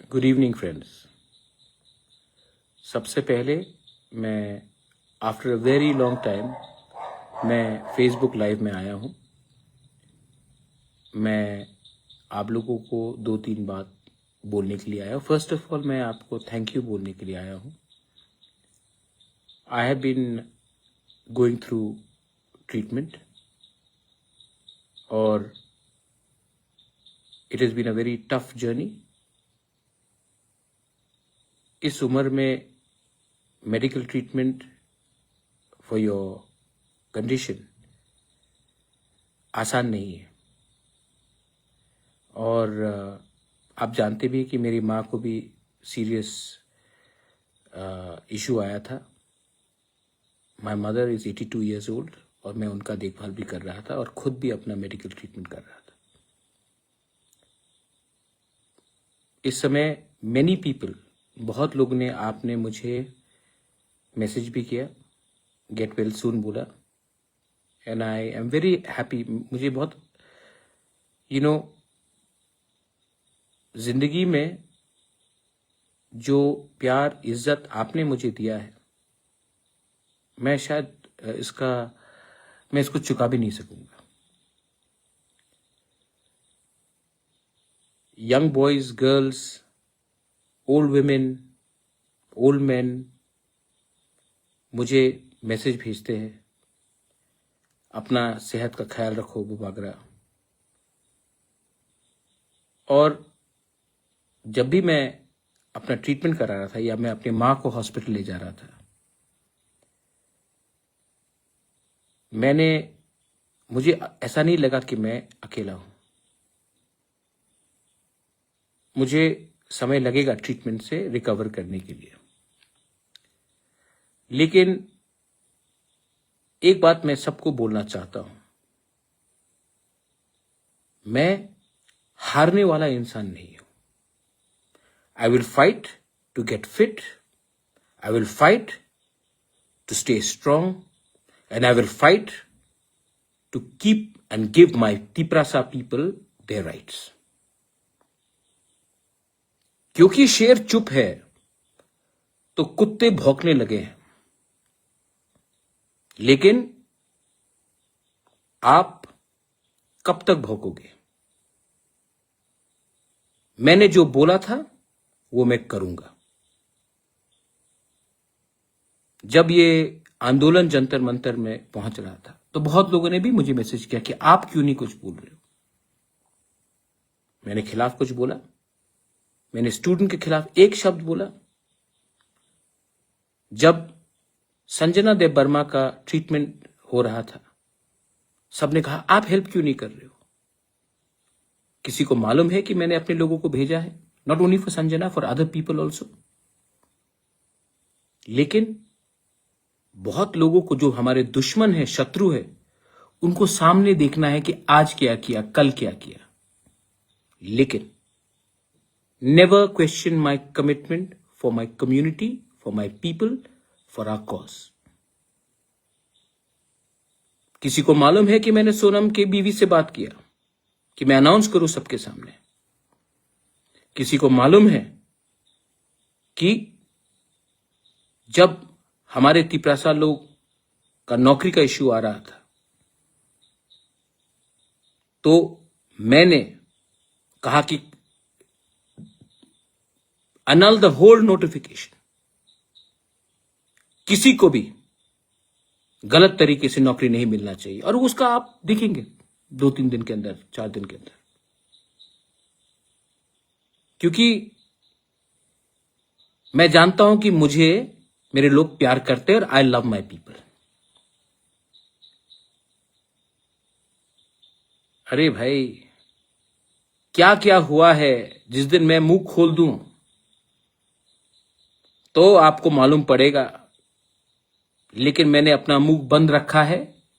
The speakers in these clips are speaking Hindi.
Good evening friends. सबसे पहले मैं after a very long time मैं फेसबुक लाइव में आया हूँ। मैं आप लोगों को 2-3 बात बोलने के लिए आया हूँ। फर्स्ट ऑफ ऑल मैं आपको थैंक यू बोलने के लिए आया हूँ। I have been going through treatment और it has been a very tough journey. इस उम्र में medical treatment for your condition आसान नहीं है और आप जानते भी कि मेरी माँ को भी सीरियस इशू आया था। My mother is 82 years old और मैं उनका देखभाल भी कर रहा था और खुद भी अपना मेडिकल ट्रीटमेंट कर रहा था। इस समय मैनी पीपल, बहुत लोगों ने आपने मुझे मैसेज भी किया, गेट वेल सून बोला and I am very happy. मुझे बहुत जिंदगी में जो प्यार इज्जत आपने मुझे दिया है, मैं शायद मैं इसको चुका भी नहीं सकूंगा। Young boys, girls, old women, old man मुझे मैसेज भेजते हैं, अपना सेहत का ख्याल रखो वगैरह। और जब भी मैं अपना ट्रीटमेंट करा रहा था या मैं अपनी माँ को हॉस्पिटल ले जा रहा था, मुझे ऐसा नहीं लगा कि मैं अकेला हूं। मुझे समय लगेगा ट्रीटमेंट से रिकवर करने के लिए, लेकिन एक बात मैं सबको बोलना चाहता हूं, मैं हारने वाला इंसान नहीं हूं। I will fight to get fit, I will fight to stay strong and I will fight to keep and give my Tiprasa people their rights. क्योंकि शेर चुप है तो कुत्ते भौंकने लगे हैं, लेकिन आप कब तक भौंकोगे? मैंने जो बोला था वो मैं करूंगा। जब ये आंदोलन जंतर मंतर में पहुंच रहा था तो बहुत लोगों ने भी मुझे मैसेज किया कि आप क्यों नहीं कुछ बोल रहे हो। मैंने खिलाफ कुछ बोला? मैंने स्टूडेंट के खिलाफ एक शब्द बोला? जब संजना देव बर्मा का ट्रीटमेंट हो रहा था, सबने कहा आप हेल्प क्यों नहीं कर रहे हो? किसी को मालूम है कि मैंने अपने लोगों को भेजा है, not only for Sanjana, for other people also. लेकिन बहुत लोगों को, जो हमारे दुश्मन है, शत्रु है, उनको सामने देखना है कि आज क्या किया, कल क्या किया। लेकिन never question my commitment for my community, for my people, for our cause. किसी को मालूम है कि मैंने सोनम के बीवी से बात किया कि मैं अनाउंस करूं सबके सामने। किसी को मालूम है कि जब हमारे तिपरासा लोग का नौकरी का इश्यू आ रहा था तो मैंने कहा कि annul द होल नोटिफिकेशन। किसी को भी गलत तरीके से नौकरी नहीं मिलना चाहिए, और उसका आप देखेंगे 2-3 दिन के अंदर, 4 दिन के अंदर। क्योंकि मैं जानता हूं कि मुझे मेरे लोग प्यार करते हैं और आई लव माई पीपल। अरे भाई, क्या क्या हुआ है, जिस दिन मैं मुंह खोल दूं तो आपको मालूम पड़ेगा। लेकिन मैंने अपना मुंह बंद रखा है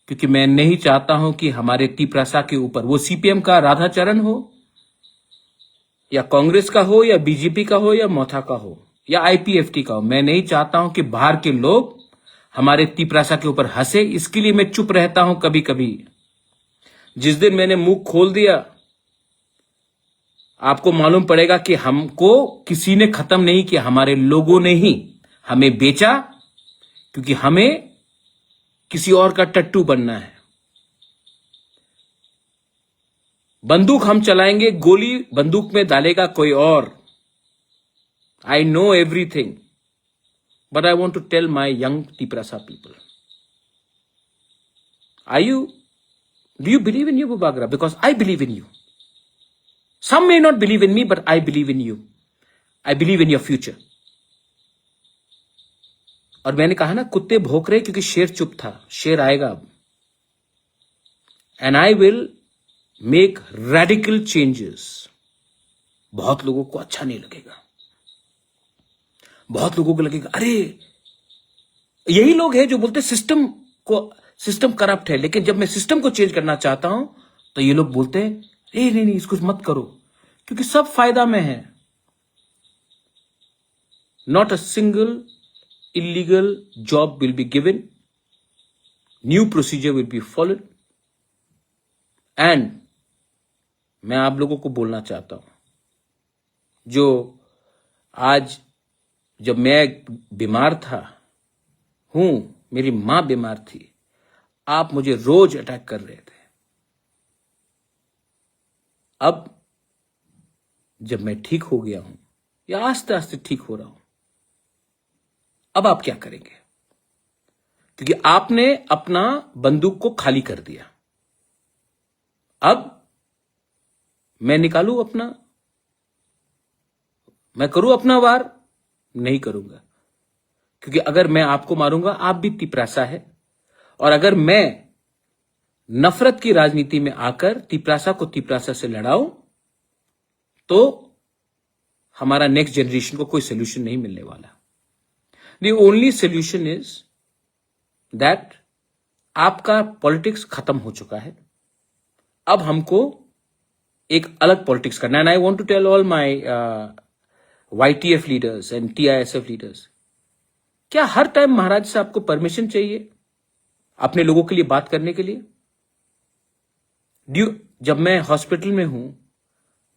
क्योंकि मैं नहीं चाहता हूं कि हमारे तिपरासा के ऊपर, वो सीपीएम का राधाचरण हो या कांग्रेस का हो या बीजेपी का हो या मोथा का हो या आईपीएफटी का हो, मैं नहीं चाहता हूं कि बाहर के लोग हमारे तिपरासा के ऊपर हंसे। इसके लिए मैं चुप रहता हूं कभी कभी। जिस दिन मैंने मुंह खोल दिया, आपको मालूम पड़ेगा कि हमको किसी ने खत्म नहीं किया, हमारे लोगों ने ही हमें बेचा, क्योंकि हमें किसी और का टट्टू बनना है। बंदूक हम चलाएंगे, गोली बंदूक में डालेगा कोई और। I know everything, but I want to tell my young Tiprasa people, do you believe in you, Bubagra? Because I believe in you. Some may not believe in me, but I believe in you. I believe in your future. और मैंने कहा ना, कुत्ते भौंक रहे क्योंकि शेर चुप था, शेर आएगा अब। And I will make radical changes. बहुत लोगों को अच्छा नहीं लगेगा, बहुत लोगों को लगेगा अरे, यही लोग हैं जो बोलते सिस्टम करप्ट है, लेकिन जब मैं सिस्टम को चेंज करना चाहता हूं तो ये लोग बोलते हैं नहीं इसको मत करो, क्योंकि सब फायदा में है। Not a single illegal job will be given, new procedure will be followed. And मैं आप लोगों को बोलना चाहता हूं, जो आज जब मैं बीमार था, मेरी मां बीमार थी, आप मुझे रोज अटैक कर रहे थे। अब जब मैं ठीक हो गया हूं, या आस्ते आस्ते ठीक हो रहा हूं, अब आप क्या करेंगे? क्योंकि आपने अपना बंदूक को खाली कर दिया। अब मैं निकालूं अपना, मैं करूं अपना वार? नहीं करूंगा, क्योंकि अगर मैं आपको मारूंगा, आप भी तिपरासा है, और अगर मैं नफरत की राजनीति में आकर तिपरासा को तिपरासा से लड़ाऊं, तो हमारा नेक्स्ट जनरेशन को कोई सोल्यूशन नहीं मिलने वाला। The only solution is that आपका पॉलिटिक्स खत्म हो चुका है, अब हमको एक अलग पॉलिटिक्स करना है। And I want to tell all my YTF leaders and TISF leaders, क्या हर टाइम महाराज से आपको परमिशन चाहिए अपने लोगों के लिए बात करने के लिए? जब मैं हॉस्पिटल में हूं,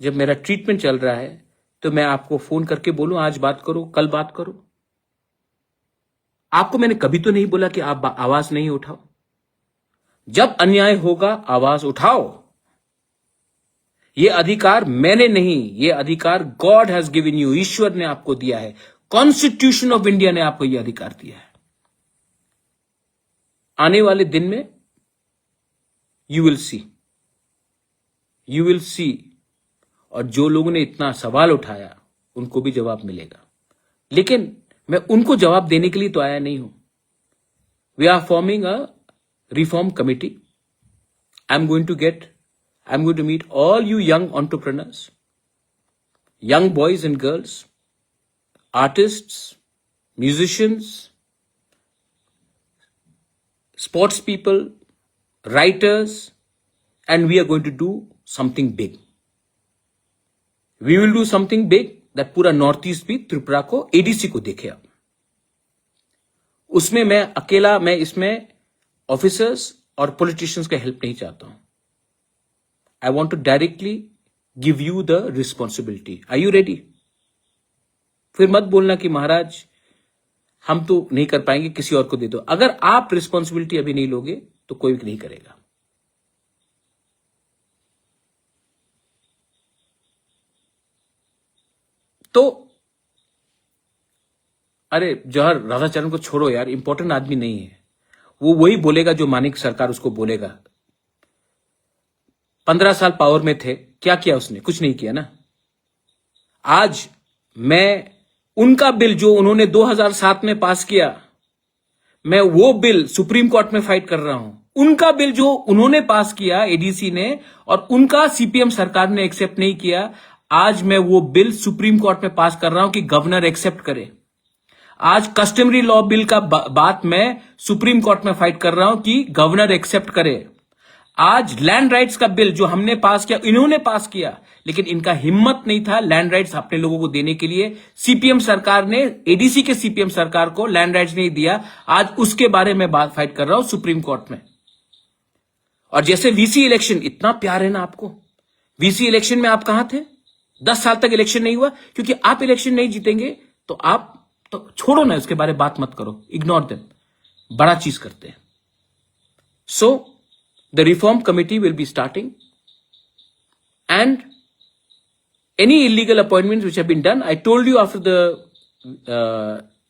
जब मेरा ट्रीटमेंट चल रहा है, तो मैं आपको फोन करके बोलूं आज बात करो, कल बात करो? आपको मैंने कभी तो नहीं बोला कि आप आवाज नहीं उठाओ। जब अन्याय होगा आवाज उठाओ। ये अधिकार मैंने नहीं, ये अधिकार गॉड हैज गिवन यू, ईश्वर ने आपको दिया है, कॉन्स्टिट्यूशन ऑफ इंडिया ने आपको यह अधिकार दिया है। आने वाले दिन में यू विल सी, और जो लोगों ने इतना सवाल उठाया उनको भी जवाब मिलेगा। लेकिन मैं उनको जवाब देने के लिए तो आया नहीं हूं। We are forming a reform committee. I am going to meet all you young entrepreneurs, young boys and girls, artists, musicians, sports people, writers, and we are going to do something big. We will do something big that पूरा नॉर्थ ईस्ट भी त्रिपुरा को, ADC को देखे। अब उसमें मैं इसमें ऑफिसर्स और पॉलिटिशियंस का हेल्प नहीं चाहता हूं। I want to directly give you the responsibility. Are you ready? फिर मत बोलना कि महाराज हम तो नहीं कर पाएंगे, किसी और को दे दो। अगर आप रिस्पॉन्सिबिलिटी अभी नहीं लोगे तो कोई भी नहीं करेगा। तो अरे जौहर राधाचरण को छोड़ो यार, इंपॉर्टेंट आदमी नहीं है वो। वही बोलेगा जो मानिक सरकार उसको बोलेगा। 15 साल पावर में थे, क्या किया उसने? कुछ नहीं किया ना। आज मैं उनका बिल जो उन्होंने 2007 में पास किया, मैं वो बिल सुप्रीम कोर्ट में फाइट कर रहा हूं। उनका बिल जो उन्होंने पास किया ADC ने, और उनका CPM सरकार ने एक्सेप्ट नहीं किया, आज मैं वो बिल सुप्रीम कोर्ट में पास कर रहा हूं कि गवर्नर एक्सेप्ट करे। आज कस्टमरी लॉ बिल का बात मैं सुप्रीम कोर्ट में फाइट कर रहा हूं कि गवर्नर एक्सेप्ट करे। आज लैंड राइट्स का बिल जो हमने पास किया, इन्होंने पास किया, लेकिन इनका हिम्मत नहीं था लैंड राइट्स अपने लोगों को देने के लिए। CPM सरकार ने, ADC के CPM सरकार को लैंड राइट्स नहीं दिया। आज उसके बारे में बात फाइट कर रहा हूं सुप्रीम कोर्ट में। और जैसे VC इलेक्शन, इतना प्यार है ना आपको, VC इलेक्शन में आप कहां थे? 10 साल तक इलेक्शन नहीं हुआ क्योंकि आप इलेक्शन नहीं जीतेंगे तो आप तो छोड़ो ना, उसके बारे में बात मत करो, इग्नोर देम। बड़ा चीज करते हैं। So the reform committee will be starting and any illegal appointments which have been done, I told you after the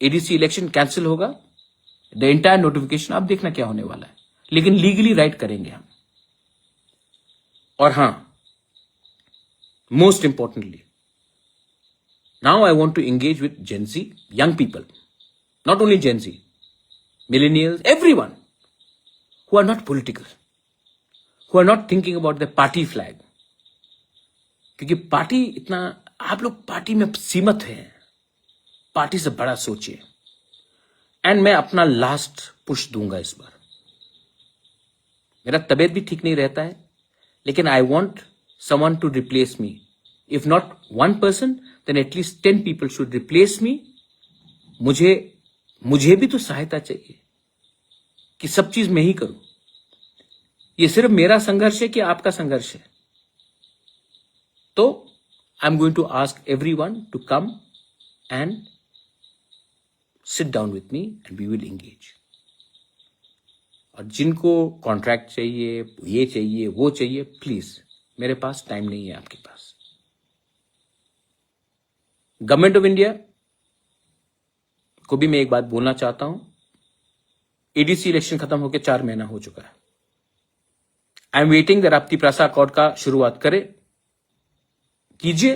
ADC election cancel होगा, the entire notification आप देखना क्या होने वाला है, लेकिन लीगली राइट करेंगे हम। और हां, most importantly, now I want to engage with Gen Z, young people, not only Gen Z, millennials, everyone who are not political, who are not thinking about the party flag, क्योंकि पार्टी इतना, आप लोग पार्टी में सीमित हैं, पार्टी से बड़ा सोचिए। एंड मैं अपना लास्ट पुश दूंगा इस बार। मेरा तबीयत भी ठीक नहीं रहता है, लेकिन I want someone to replace me. If not 1 person, then at least 10 people should replace me. मुझे भी तो सहायता चाहिए कि सब चीज मैं ही करूं। ये सिर्फ मेरा संघर्ष है कि आपका संघर्ष है? तो I am going to ask everyone to come and sit down with me and we will engage. और जिनको कॉन्ट्रैक्ट चाहिए, ये चाहिए, वो चाहिए, प्लीज, मेरे पास टाइम नहीं है आपके पास। गवर्नमेंट ऑफ इंडिया को भी मैं एक बात बोलना चाहता हूं। एडीसी इलेक्शन खत्म होकर 4 महीना हो चुका है। आई एम वेटिंग दैट राप्ती प्रासा अकॉर्ड का शुरुआत कीजिए,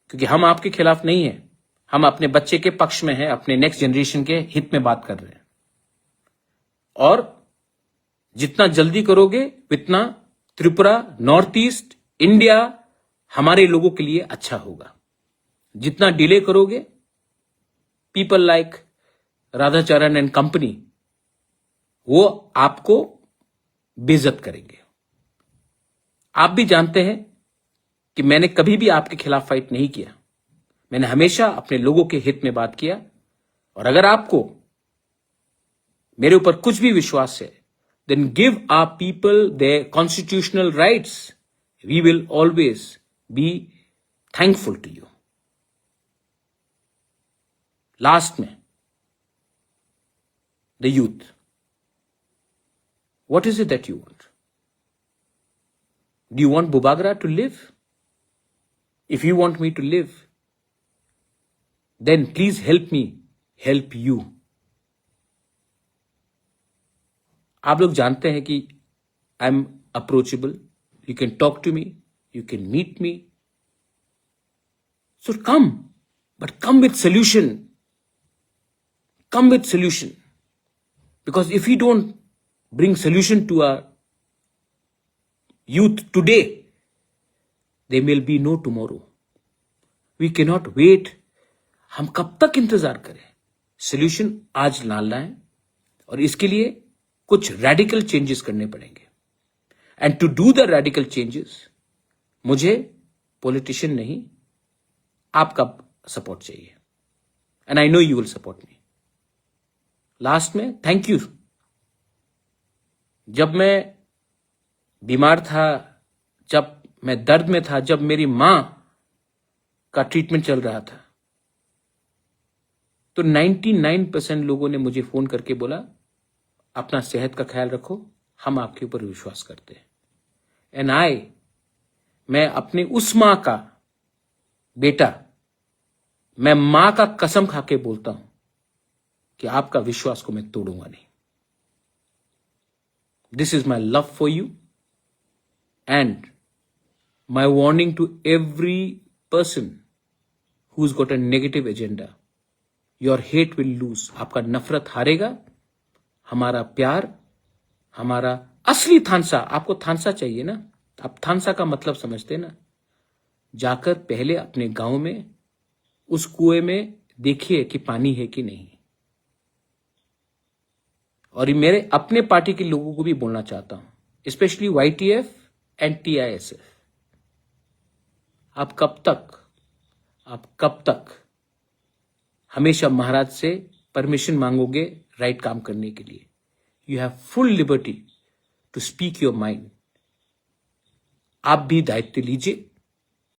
क्योंकि हम आपके खिलाफ नहीं है, हम अपने बच्चे के पक्ष में हैं, अपने नेक्स्ट जनरेशन के हित में बात कर रहे हैं। और जितना जल्दी करोगे उतना त्रिपुरा, नॉर्थ ईस्ट, इंडिया हमारे लोगों के लिए अच्छा होगा। जितना डिले करोगे, people like Radhacharan and company वो आपको बेइज्जत करेंगे। आप भी जानते हैं कि मैंने कभी भी आपके खिलाफ फाइट नहीं किया, मैंने हमेशा अपने लोगों के हित में बात किया। और अगर आपको मेरे ऊपर कुछ भी विश्वास है, then give our people their constitutional rights, we will always be thankful to you. Last में, the youth, what is it that you want? Do you want बुबागरा to live? If you want me to live, then please help me help you. आप लोग जानते हैं कि I am approachable. You can talk to me. You can meet me. So come, but come with solution. Come with solution. Because if we don't bring solution to our youth today, there will be no tomorrow. We cannot wait. हम कब तक इंतजार करें? सोल्यूशन आज लाना है और इसके लिए कुछ रेडिकल चेंजेस करने पड़ेंगे। And to do the radical changes, मुझे पॉलिटिशियन नहीं, आपका सपोर्ट चाहिए। And I know you will support me. Last में थैंक यू। जब मैं बीमार था, जब मैं दर्द में था, जब मेरी मां का ट्रीटमेंट चल रहा था, तो 99% लोगों ने मुझे फोन करके बोला, अपना सेहत का ख्याल रखो, हम आपके ऊपर विश्वास करते हैं। एंड मैं अपने उस मां का बेटा, मैं मां का कसम खा के बोलता हूं कि आपका विश्वास को मैं तोड़ूंगा नहीं। This is my love for you and my warning to every person who's got a negative agenda, your hate will lose. आपका नफरत हारेगा, हमारा प्यार, हमारा असली थानसा, आपको थानसा चाहिए ना, आप थानसा का मतलब समझते ना? जाकर पहले अपने गांव में उस कुएं में देखिए कि पानी है कि नहीं। और मेरे अपने पार्टी के लोगों को भी बोलना चाहता हूं, स्पेशली YTF एंड TISF, आप कब तक हमेशा महाराज से परमिशन मांगोगे राइट काम करने के लिए? You have full liberty to speak your mind. आप भी दायित्व लीजिए